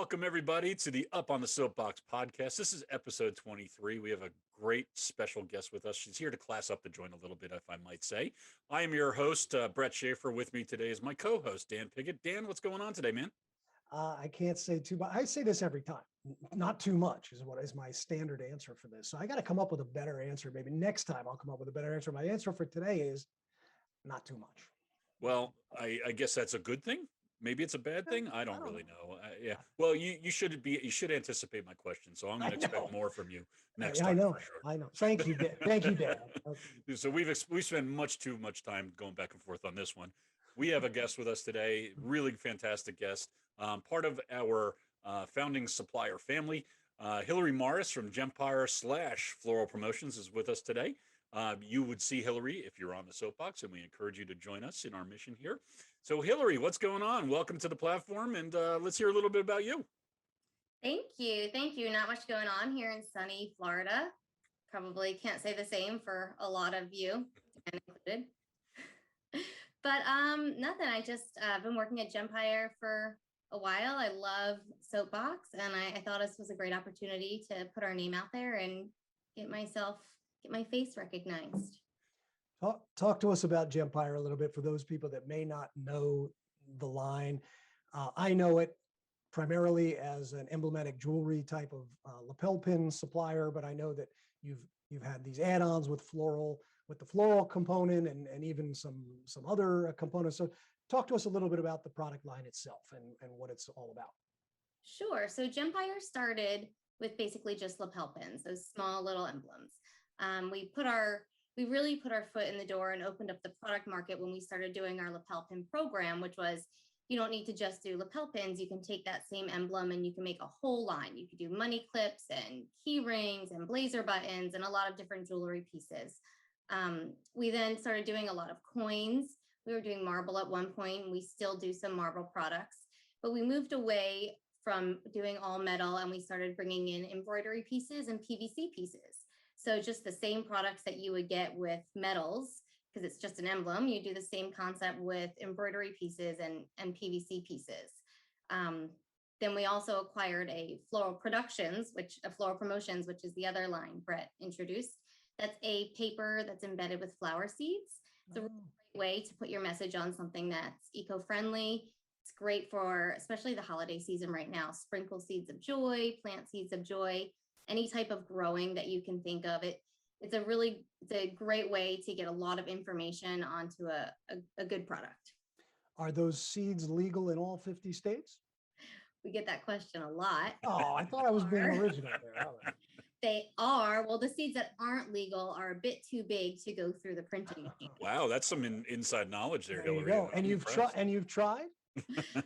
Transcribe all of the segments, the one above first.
Welcome, everybody, to the Up on the Soapbox podcast. This is episode 23. We have a great special guest with us. She's here to class up the joint a little bit, if I might say. I am your host, Brett Schaefer. With me today is my co-host, Dan Piggott. Dan, what's going on today, man? I can't say too much. I say this every time. Not too much is what is my standard answer for this. So I got to come up with a better answer. Maybe next time I'll come up with a better answer. My answer for today is not too much. Well, I guess that's a good thing. Maybe it's a bad thing. I don't really know. Yeah. Well, you should anticipate my question, so I'm going to expect more from you next time. I know. For sure. I know. Thank you, Dan. Thank you, Dan. Okay. So we spent much too much time going back and forth on this one. We have a guest with us today, really fantastic guest, part of our founding supplier family. Hillary Morris from Gempire / Floral Promotions is with us today. You would see Hillary if you're on the Soapbox, and we encourage you to join us in our mission here. So, Hillary, what's going on? Welcome to the platform, and let's hear a little bit about you. Thank you. Thank you. Not much going on here in sunny Florida. Probably can't say the same for a lot of you, and included. But nothing. I just been working at Gempire for a while. I love Soapbox, and I thought this was a great opportunity to put our name out there and get my face recognized. Talk to us about Gempire a little bit for those people that may not know the line. I know it primarily as an emblematic jewelry type of lapel pin supplier, but I know that you've had these add-ons with the floral component and even some other components. So talk to us a little bit about the product line itself and what it's all about. Sure. So Gempire started with basically just lapel pins, those small little emblems. We really put our foot in the door and opened up the product market when we started doing our lapel pin program, which was, you don't need to just do lapel pins. You can take that same emblem and you can make a whole line. You could do money clips and key rings and blazer buttons and a lot of different jewelry pieces. We then started doing a lot of coins. We were doing marble at one point, and we still do some marble products, but we moved away from doing all metal and we started bringing in embroidery pieces and PVC pieces. So just the same products that you would get with metals, because it's just an emblem, you do the same concept with embroidery pieces and PVC pieces. Then we also acquired a Floral Promotions, which is the other line Brett introduced. That's a paper that's embedded with flower seeds. It's a really great way to put your message on something that's eco-friendly. It's great for especially the holiday season right now. Sprinkle seeds of joy, plant seeds of joy. Any type of growing that you can think of. It's a great way to get a lot of information onto a good product. Are those seeds legal in all 50 states? We get that question a lot. Oh, I thought I was being original there. They are. Well, the seeds that aren't legal are a bit too big to go through the printing machine. Wow, that's some inside knowledge there, Hillary. You go. And you've tried?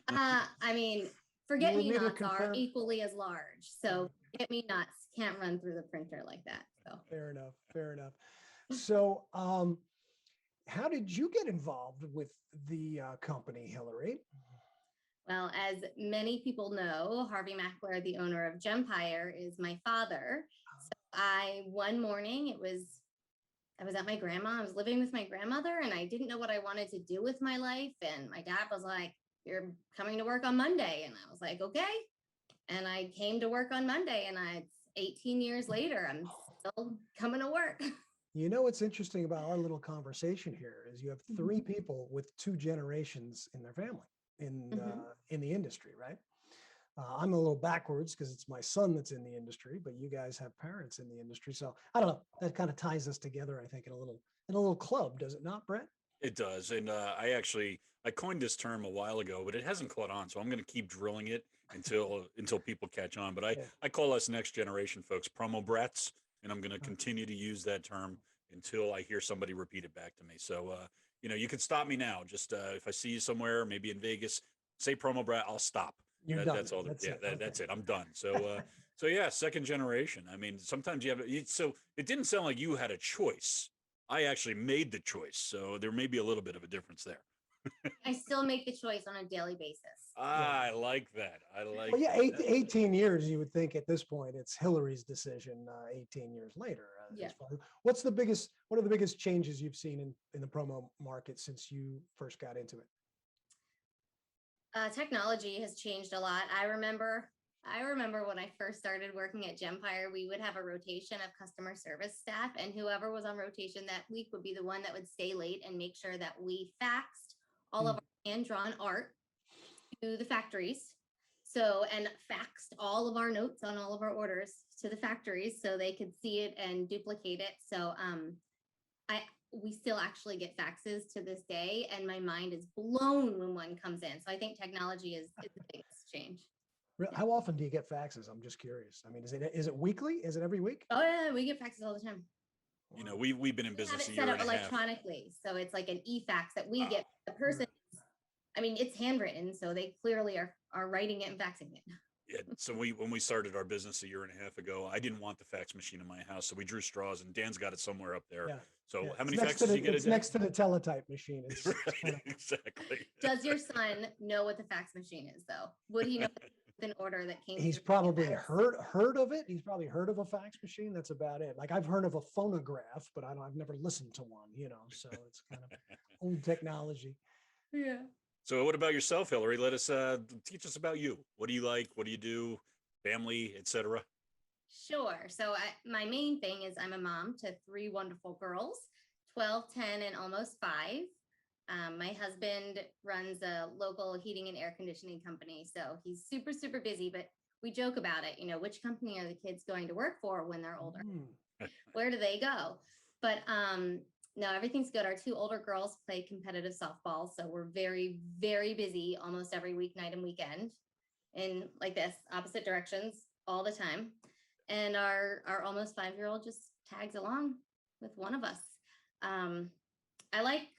I mean, forget-me-nots are equally as large. So forget-me-nots can't run through the printer like that. So fair enough. So how did you get involved with the company, Hillary? Well, as many people know, Harvey Mackler, the owner of Gempire, is my father. So one morning, I was at my grandma. I was living with my grandmother, and I didn't know what I wanted to do with my life. And my dad was like, "You're coming to work on Monday." And I was like, "Okay." And I came to work on Monday, and it's 18 years later, I'm still coming to work. You know, what's interesting about our little conversation here is you have three people with two generations in their family in the industry, right? I'm a little backwards because it's my son that's in the industry, but you guys have parents in the industry. So I don't know, that kind of ties us together, I think, in a little club, does it not, Brett? It does. And I coined this term a while ago, but it hasn't caught on. So I'm going to keep drilling it until people catch on. But I call us next generation folks promo brats, and I'm going to continue to use that term until I hear somebody repeat it back to me. So, you can stop me now. Just if I see you somewhere, maybe in Vegas, say promo brat, I'll stop. That's all. That's it. I'm done. So, so yeah, second generation. I mean, sometimes you have, so it didn't sound like you had a choice. I actually made the choice. So there may be a little bit of a difference there. I still make the choice on a daily basis. I like that. Well, yeah, 18 years, you would think at this point, it's Hillary's decision 18 years later. What are the biggest changes you've seen in the promo market since you first got into it? Technology has changed a lot. I remember I remember when I first started working at Gempire, we would have a rotation of customer service staff, and whoever was on rotation that week would be the one that would stay late and make sure that we faxed all of our hand-drawn art to the factories. So, and faxed all of our notes on all of our orders to the factories so they could see it and duplicate it. So, we still actually get faxes to this day, and my mind is blown when one comes in. So I think technology is the biggest change. How often do you get faxes? I'm just curious. I mean, is it weekly? Is it every week? Oh yeah, we get faxes all the time. You know, we've been in business a year Set and up a half. electronically, so it's like an e-fax that we get. The person, I mean, it's handwritten, so they clearly are writing it and faxing it. Yeah. So when we started our business a year and a half ago, I didn't want the fax machine in my house, so we drew straws, and Dan's got it somewhere up there. Yeah. So Yeah. how many It's faxes do you get? It's next to the teletype machine. It's Right, exactly. Does your son know what the fax machine is, though? Would he know an order that came? He's through probably FedEx? heard of it. He's probably heard of a fax machine. That's about it. Like I've heard of a phonograph, but I've never listened to one, you know, so it's kind of old technology. Yeah. So what about yourself, Hillary? Let us teach us about you. What do you like? What do you do? Family, etc. Sure. So my main thing is I'm a mom to 3 wonderful girls, 12, 10, and almost 5. My husband runs a local heating and air conditioning company, so he's super, super busy, but we joke about it. You know, which company are the kids going to work for when they're older? Where do they go? But no, everything's good. Our 2 older girls play competitive softball, so we're very, very busy almost every weeknight and weekend in like this opposite directions all the time. And our almost 5-year-old just tags along with one of us. I like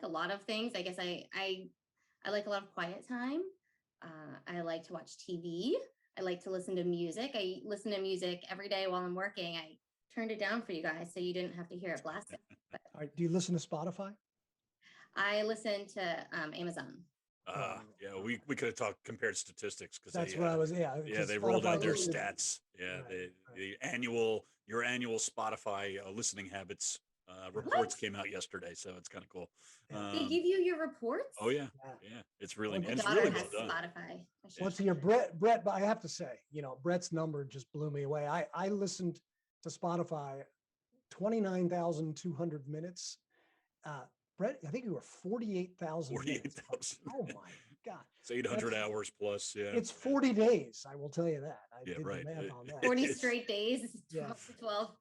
a lot of things. I guess I like a lot of quiet time. I like to watch TV. I like to listen to music. I listen to music every day while I'm working. I turned it down for you guys so you didn't have to hear it blasting. But All right, do you listen to Spotify? I listen to Amazon. Yeah, we could have talked compared statistics because That's what I was. Yeah, yeah, they rolled out their stats. Yeah, your annual Spotify listening habits reports came out yesterday, so it's kind of cool. They give you your reports? Oh yeah, it's really My it's daughter really has well done. Spotify. What's your Brett? But I have to say, you know, Brett's number just blew me away. I listened to Spotify 29,200 minutes. Brett, I think you were 48,000. 48,000. Oh my God. It's 800 hours plus. Yeah. It's 40 days. I will tell you that. I did right. the math on that. 40 straight days. 12 to 12.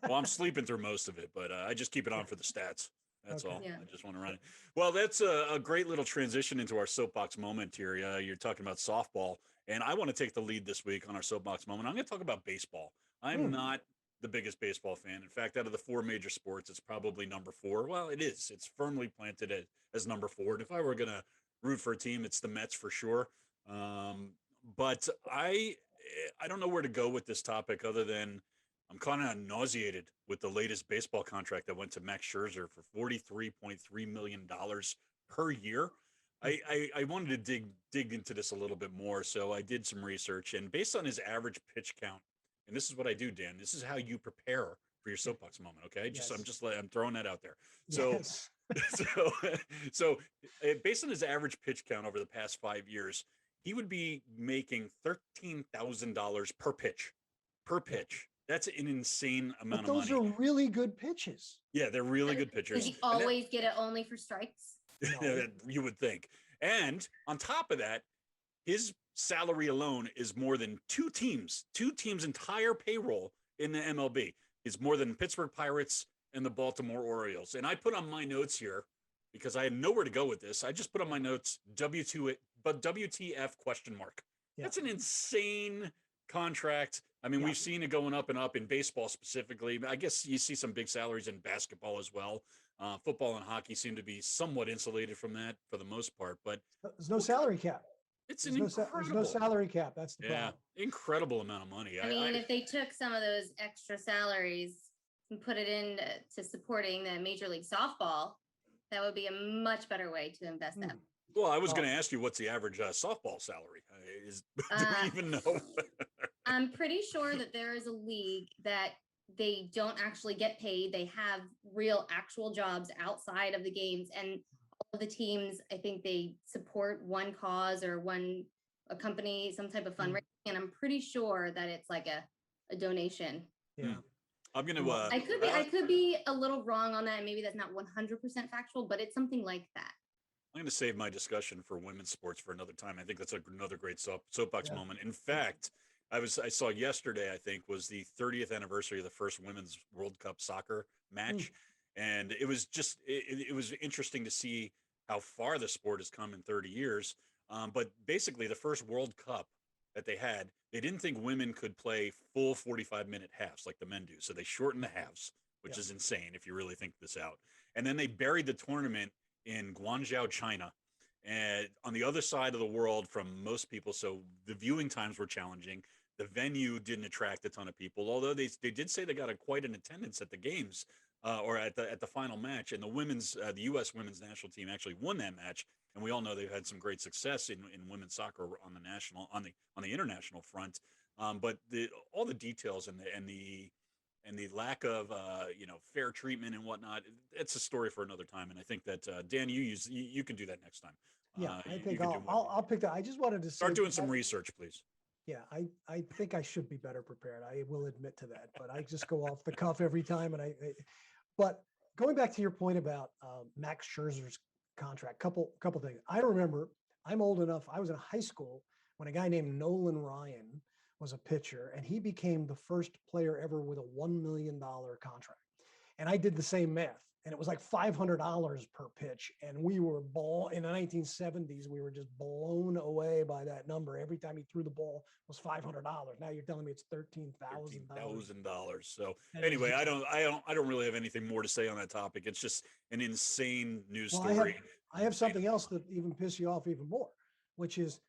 Well, I'm sleeping through most of it, but I just keep it on for the stats. That's all. Yeah. I just want to run it. Well, that's a great little transition into our soapbox moment here. You're talking about softball, and I want to take the lead this week on our soapbox moment. I'm going to talk about baseball. I'm not the biggest baseball fan. In fact, out of the 4 major sports, it's probably number 4. Well, it is. It's firmly planted as number 4. And if I were going to root for a team, it's the Mets for sure. But I don't know where to go with this topic other than I'm kind of nauseated with the latest baseball contract that went to Max Scherzer for $43.3 million per year. I wanted to dig into this a little bit more. So I did some research, and based on his average pitch count, and this is what I do, Dan, this is how you prepare for your soapbox moment. Okay. I'm throwing that out there. So, so based on his average pitch count over the past 5 years, he would be making $13,000 per pitch. That's an insane amount of money. Those are really good pitches. Yeah, they're really good pitchers. Does he always get it only for strikes? No. You would think. And on top of that, his salary alone is more than 2 teams' entire payroll in the MLB. It's more than Pittsburgh Pirates and the Baltimore Orioles. And I put on my notes here because I had nowhere to go with this. I just put on my notes WTF ? Yeah. That's an insane contract. I mean, we've seen it going up and up in baseball specifically. I guess you see some big salaries in basketball as well. Football and hockey seem to be somewhat insulated from that for the most part. But there's no salary cap. There's no salary cap. That's the problem. Incredible amount of money. I mean, if they took some of those extra salaries and put it into supporting the Major League Softball, that would be a much better way to invest them. Well, I was going to ask you what's the average softball salary? Do we even know? I'm pretty sure that there is a league that they don't actually get paid. They have real actual jobs outside of the games, and all of the teams, I think they support one cause or one a company, some type of Mm. fundraising, and I'm pretty sure that it's like a donation. Yeah. I'm gonna. I could be a little wrong on that. Maybe that's not 100% factual, but it's something like that. I'm going to save my discussion for women's sports for another time. I think that's another great soapbox Yeah. moment. In fact, I saw yesterday, I think, was the 30th anniversary of the first women's World Cup soccer match. And it was just, it was interesting to see how far the sport has come in 30 years. But basically, the first World Cup that they had, they didn't think women could play full 45-minute halves like the men do. So they shortened the halves, which is insane if you really think this out. And then they buried the tournament in Guangzhou, China, and on the other side of the world from most people. So the viewing times were challenging. The venue didn't attract a ton of people, although they did say they got quite an attendance at the games or at the final match. And the U.S. women's national team actually won that match. And we all know they've had some great success in women's soccer on the international front. But all the details and the lack of fair treatment and whatnot, it's a story for another time. And I think that Dan, you can do that next time. Yeah, I think I'll pick that. I just wanted to start doing some research, please. Yeah, I think I should be better prepared. I will admit to that, but I just go off the cuff every time. And but going back to your point about Max Scherzer's contract, couple things. I remember, I'm old enough. I was in high school when a guy named Nolan Ryan was a pitcher, and he became the first player ever with a $1 million contract. And I did the same math, and it was like $500 per pitch. And we were in the 1970s, we were just blown away by that number. Every time he threw the ball was $500. Now you're telling me it's $13,000. So anyway, I don't really have anything more to say on that topic. It's just an insane news story. I have something else that even piss you off even more, which is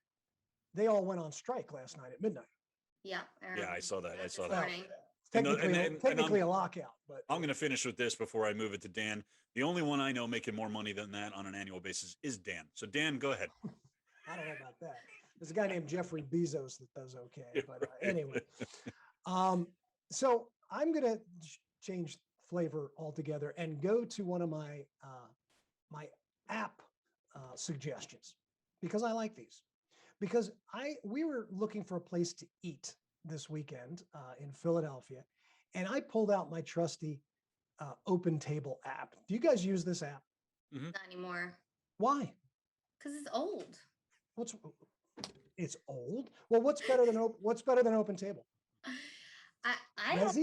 they all went on strike last night at midnight. Yeah. I saw that. Technically a lockout, but I'm going to finish with this before I move it to Dan. The only one I know making more money than that on an annual basis is Dan. So Dan, go ahead. I don't know about that. There's a guy named Jeffrey Bezos that does okay, but anyway. So I'm going to change flavor altogether and go to one of my app suggestions, because I like these. Because we were looking for a place to eat this weekend in Philadelphia, and I pulled out my trusty Open Table app. Do you guys use this app? Not anymore. Why? Because it's old. It's old? Well, what's better than Open Table? I just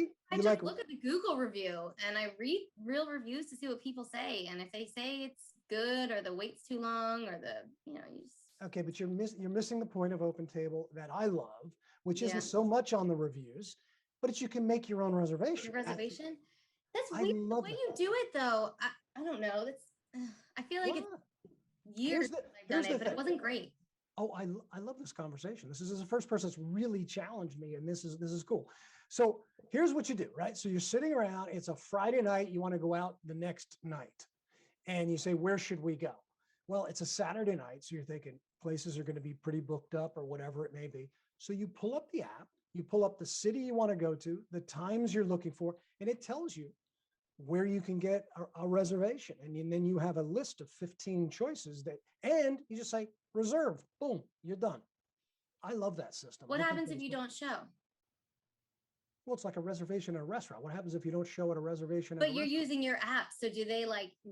look at the Google review, and I read real reviews to see what people say, and if they say it's good or the wait's too long or Okay, but you're missing the point of Open Table that I love, which isn't so much on the reviews, but it's you can make your own reservation. Reservation? That's weird. The way you do it, though, I don't know. I feel like it's years since I've done it, but it wasn't great. Oh, I love this conversation. This is the first person that's really challenged me, and this is cool. So here's what you do, right? So you're sitting around. It's a Friday night. You want to go out the next night, and you say, where should we go? Well, it's a Saturday night, so you're thinking places are going to be pretty booked up or whatever it may be. So you pull up the app, you pull up the city you want to go to, the times you're looking for, and it tells you where you can get a reservation. And then you have a list of 15 choices and you just say, reserve, boom, you're done. I love that system. What happens if you don't show? Well, it's like a reservation at a restaurant. What happens if you don't show at a reservation? But you're using your app. So do they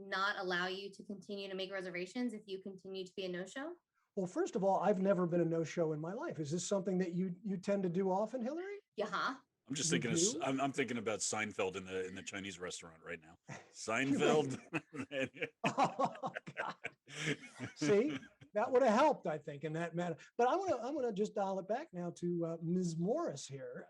not allow you to continue to make reservations if you continue to be a no-show? Well, first of all, I've never been a no-show in my life. Is this something that you tend to do often, Hillary? Yeah. I'm just thinking I'm thinking about Seinfeld in the Chinese restaurant right now. Seinfeld. Oh, God. See, that would have helped, I think, in that matter. But I'm gonna just dial it back now to Ms. Morris here.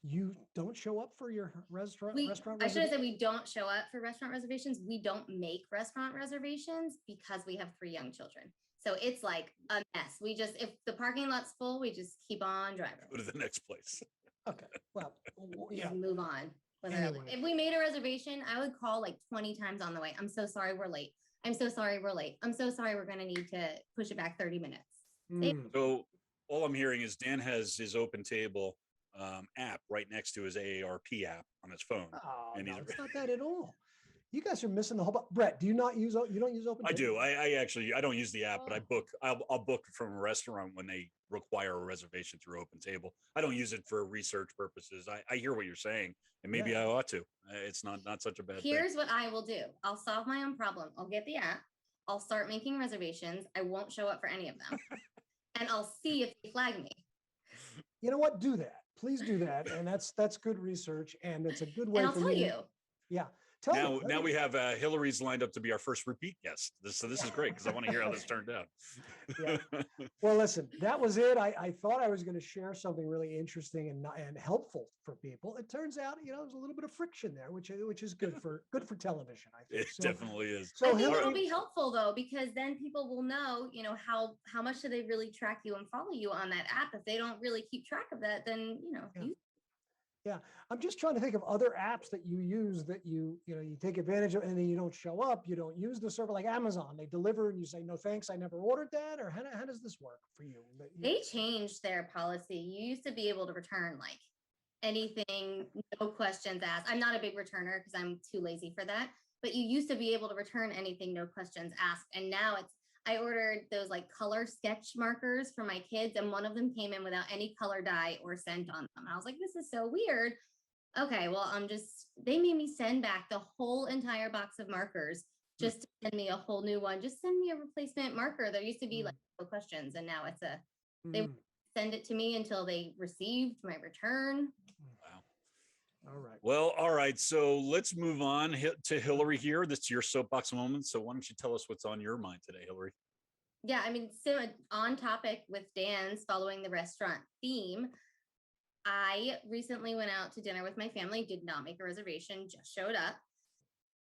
You don't show up for your restaurant I should have said we don't show up for restaurant reservations. We don't make restaurant reservations because we have 3 young children. So it's like a mess. If the parking lot's full, we just keep on driving. Go to the next place. Okay. Well, yeah. Move on. Anyway. If we made a reservation, I would call 20 times on the way. I'm so sorry we're late. I'm so sorry we're late. I'm so sorry we're going to need to push it back 30 minutes. So all I'm hearing is Dan has his Open Table app right next to his AARP app on his phone. Oh, no, it's not that at all. You guys are missing the whole. Brett, do you not use? You don't use open? I do. I don't use the app, but I'll book from a restaurant when they require a reservation through Open Table. I don't use it for research purposes. I hear what you're saying, and maybe I ought to. It's not such a bad thing. Here's what I will do. I'll solve my own problem. I'll get the app. I'll start making reservations. I won't show up for any of them. And I'll see if they flag me. You know what? Do that. Please do that. And that's good research. And it's a good way And I'll for tell me. you. Yeah. Now we have Hillary's lined up to be our first repeat guest. So this is great because I want to hear how this turned out. Yeah. Well, listen, that was it. I thought I was going to share something really interesting and helpful for people. It turns out, there's a little bit of friction there, which is good for television. I think it definitely is. So I think it'll be helpful though, because then people will know, how much do they really track you and follow you on that app. If they don't really keep track of that, then Yeah, I'm just trying to think of other apps that you use that you take advantage of, and then you don't show up, you don't use the server, like Amazon. They deliver and you say, no, thanks, I never ordered that. Or how does this work for you? They changed their policy. You used to be able to return like anything, no questions asked. I'm not a big returner because I'm too lazy for that. But you used to be able to return anything, no questions asked. And now I ordered those like color sketch markers for my kids, and one of them came in without any color dye or scent on them. I was like, this is so weird. Okay, well, they made me send back the whole entire box of markers just to send me a whole new one. Just send me a replacement marker. There used to be like no questions, and now they send it to me until they received my return. Wow. All right. Well, all right. So let's move on to Hillary here. This is your soapbox moment. So why don't you tell us what's on your mind today, Hillary? Yeah, so on topic with Dan's following the restaurant theme, I recently went out to dinner with my family, did not make a reservation, just showed up.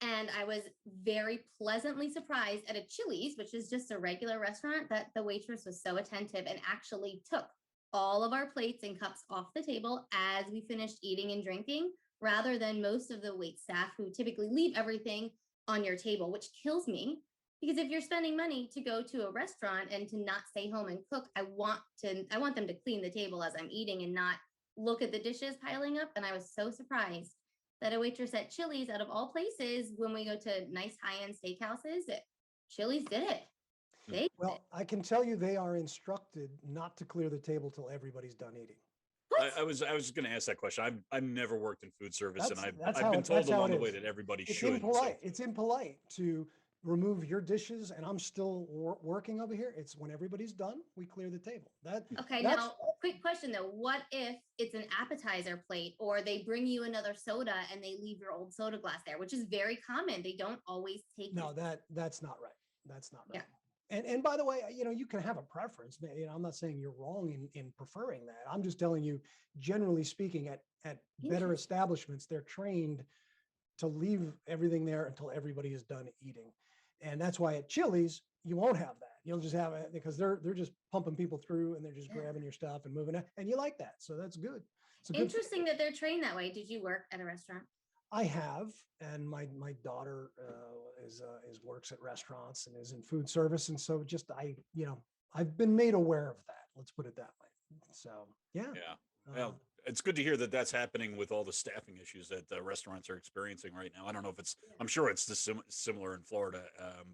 And I was very pleasantly surprised at a Chili's, which is just a regular restaurant, that the waitress was so attentive and actually took all of our plates and cups off the table as we finished eating and drinking, rather than most of the wait staff who typically leave everything on your table, which kills me. Because if you're spending money to go to a restaurant and to not stay home and cook, I want them to clean the table as I'm eating and not look at the dishes piling up. And I was so surprised that a waitress at Chili's, out of all places, when we go to nice high-end steakhouses, Chili's did it. I can tell you they are instructed not to clear the table till everybody's done eating. I was going to ask that question. I've never worked in food service, and I've been told along the way that everybody should. It's impolite to remove your dishes, and I'm still working over here. It's when everybody's done, we clear the table. Now, quick question though. What if it's an appetizer plate, or they bring you another soda and they leave your old soda glass there, which is very common. They don't always take No, that's not right. That's not right. Yeah. And by the way, you can have a preference. I'm not saying you're wrong in preferring that. I'm just telling you, generally speaking, at better establishments, they're trained to leave everything there until everybody is done eating. And that's why at Chili's, you won't have that. You'll just have it because they're just pumping people through and they're just grabbing your stuff and moving it. And you like that. So that's good. Interesting that they're trained that way. Did you work at a restaurant? I have. And my daughter works at restaurants and is in food service. And so I've been made aware of that. Let's put it that way. So, yeah. Yeah. Well, it's good to hear that that's happening with all the staffing issues that the restaurants are experiencing right now. I don't know if I'm sure it's similar in Florida,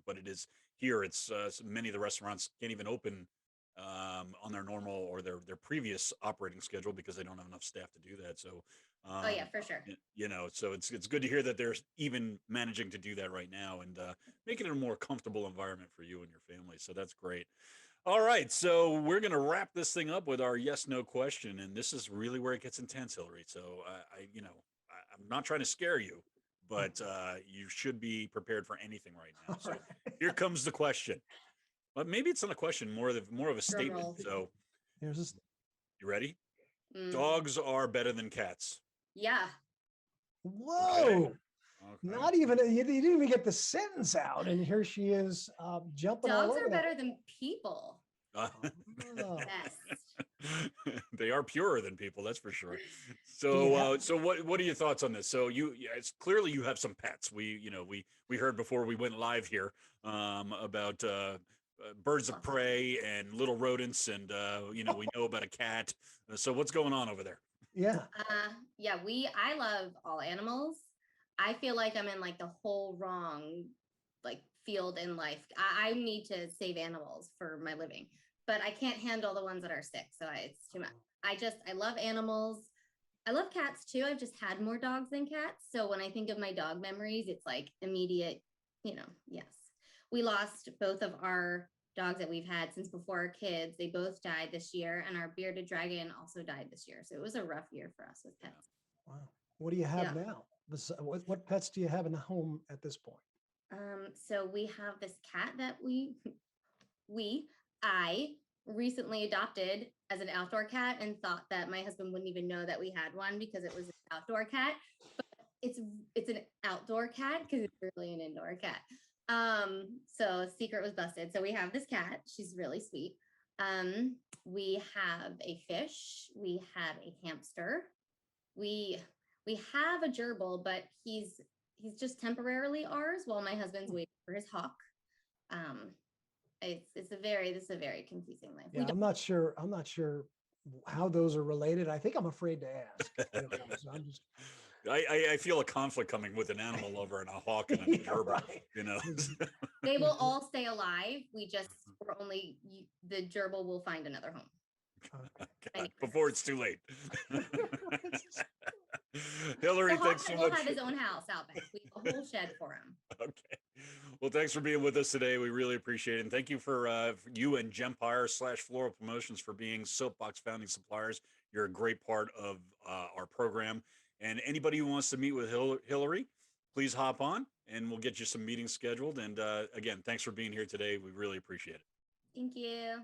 but it is here. It's many of the restaurants can't even open on their normal or their previous operating schedule because they don't have enough staff to do that. So, oh yeah, for sure. So it's good to hear that they're even managing to do that right now and making it a more comfortable environment for you and your family. So that's great. All right, so we're going to wrap this thing up with our yes/no question, and this is really where it gets intense, Hillary. So I'm not trying to scare you, but you should be prepared for anything right now. So here comes the question. But maybe it's not a question, more of a statement. So you ready? Dogs are better than cats. Yeah. Whoa. Okay. Not even, you didn't even get the sentence out, and here she is jumping all over. Dogs are better than people. Yes. They are purer than people, that's for sure. So so what are your thoughts on this? So it's clearly you have some pets. We heard before we went live here about birds of prey and little rodents, and we know about a cat. So what's going on over there? Yeah. I love all animals. I feel like I'm in like the whole wrong like field in life. I need to save animals for my living, but I can't handle the ones that are sick. So it's too much. I love animals. I love cats too. I've just had more dogs than cats. So when I think of my dog memories, it's like immediate, yes. We lost both of our dogs that we've had since before our kids. They both died this year, and our bearded dragon also died this year. So it was a rough year for us with pets. Wow. What do you have Yeah. now? What pets do you have in the home at this point? So we have this cat that I recently adopted as an outdoor cat and thought that my husband wouldn't even know that we had one because it was an outdoor cat. But it's an outdoor cat because it's really an indoor cat. So secret was busted. So we have this cat. She's really sweet. We have a fish. We have a hamster. We have a gerbil, but he's just temporarily ours while my husband's waiting for his hawk. This is a very confusing life. Yeah, I'm not sure how those are related. I think I'm afraid to ask. So I'm just I feel a conflict coming with an animal lover and a hawk and a gerbil, right. They will all stay alive. The gerbil will find another home. Okay. Before it's too late. Hillary, thanks so much. We'll have his own house out back. We have a whole shed for him. Okay. Well, thanks for being with us today. We really appreciate it. And thank you for you and Gempire / Floral Promotions for being Soapbox founding suppliers. You're a great part of our program. And anybody who wants to meet with Hillary, please hop on and we'll get you some meetings scheduled. And again, thanks for being here today. We really appreciate it. Thank you.